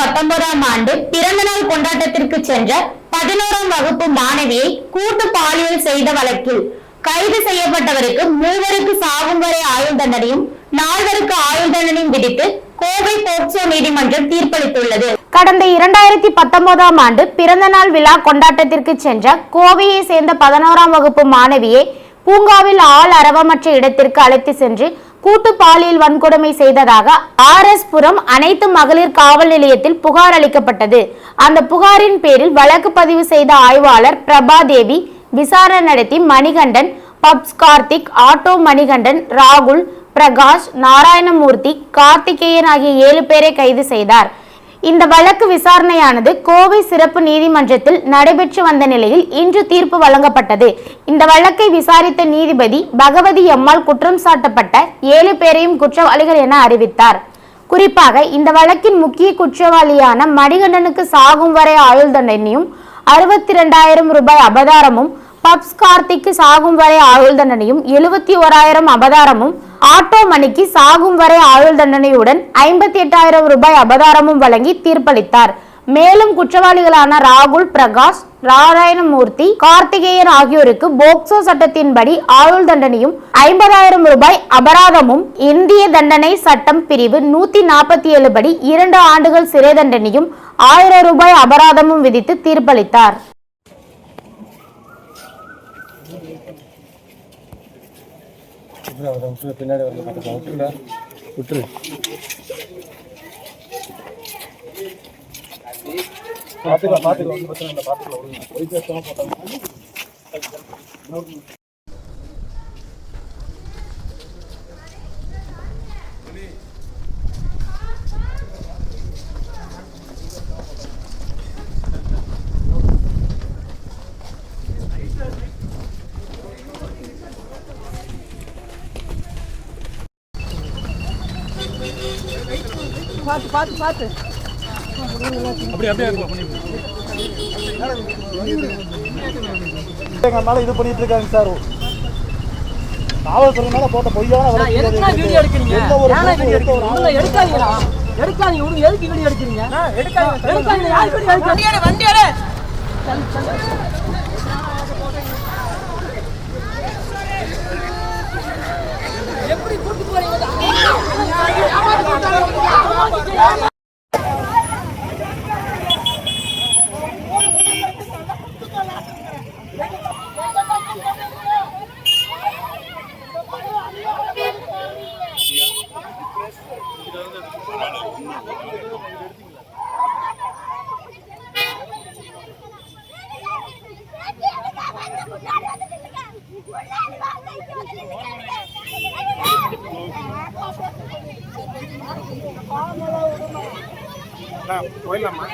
2019ஆம் ஆண்டு பிறந்தநாள் கொண்டாட்டத்திற்கு சென்ற 11ஆம் வகுப்பு மாணவியை கூட்டு பாலியல் செய்த வழக்கில் கைது செய்யப்பட்டவருக்கு 3 சாகும் வரை ஆயுள் தண்டனையும் 4 ஆயுள் தண்டனையும் விதித்து கோவை போக்சோ நீதிமன்றம் தீர்ப்பளித்துள்ளது. கடந்த 2019ஆம் ஆண்டு பிறந்தநாள் விழா கொண்டாட்டத்திற்கு சென்ற கோவையை சேர்ந்த 11ஆம் வகுப்பு மாணவியை பூங்காவில் ஆள் அரவமற்ற இடத்திற்கு அழைத்து சென்று கூட்டு பாலியல் வன்கொடுமை செய்ததாக RS புரம் அனைத்து மகளிர் காவல் நிலையத்தில் புகார் அளிக்கப்பட்டது. அந்த புகாரின் பேரில் வழக்கு பதிவு செய்த ஆய்வாளர் பிரபாதேவி விசாரணை நடத்தி மணிகண்டன், பப்ஸ் கார்த்திக், ஆட்டோ மணிகண்டன், ராகுல், பிரகாஷ், நாராயணமூர்த்தி, கார்த்திகேயன் ஆகிய 7 பேரை கைது செய்தார். இந்த வழக்கு விசாரணையானது கோவை சிறப்பு நீதிமன்றத்தில் நடைபெற்று வந்த நிலையில் இன்று தீர்ப்பு வழங்கப்பட்டது. இந்த வழக்கை விசாரித்த நீதிபதி பகவதி அம்மாள் குற்றம் சாட்டப்பட்ட 7 பேரையும் குற்றவாளிகள் என அறிவித்தார். குறிப்பாக இந்த வழக்கின் முக்கிய குற்றவாளியான மணிகண்டனுக்கு சாகும் வரை ஆயுள் தண்டனையும் 62,000 ரூபாய் அபதாரமும், பப்ஸ் கார்த்திக்கு சாகும் வரை ஆயுள் தண்டனையும் 71,000 அபதாரமும், ஆட்டோ மணிக்கு சாகும் வரை ஆயுள் தண்டனையுடன் 58,000 ரூபாய் அபதாரமும் வழங்கி தீர்ப்பளித்தார். மேலும் குற்றவாளிகளான ராகுல், பிரகாஷ், நாராயணமூர்த்தி, கார்த்திகேயன் ஆகியோருக்கு போக்சோ சட்டத்தின்படி ஆயுள் தண்டனையும் 50,000 ரூபாய் அபராதமும், இந்திய தண்டனை சட்டம் பிரிவு 147 படி 2 ஆண்டுகள் சிறை தண்டனையும் 1000 ரூபாய் அபராதமும் விதித்து தீர்ப்பளித்தார். பின்னாடி விட்டுரு பார்த்து எங்க மேல இது பண்ணிட்டு இருக்காங்க சார். காவல்துறை மேல போட்ட பொய்யான வீடியோ எடுக்கிறீங்க. எடுக்காதீங்க எதுக்கு வீடியோ எடுக்கிறீங்க? வண்டியால எப்படி கூட்டு போறீங்க? போயிடலாமா?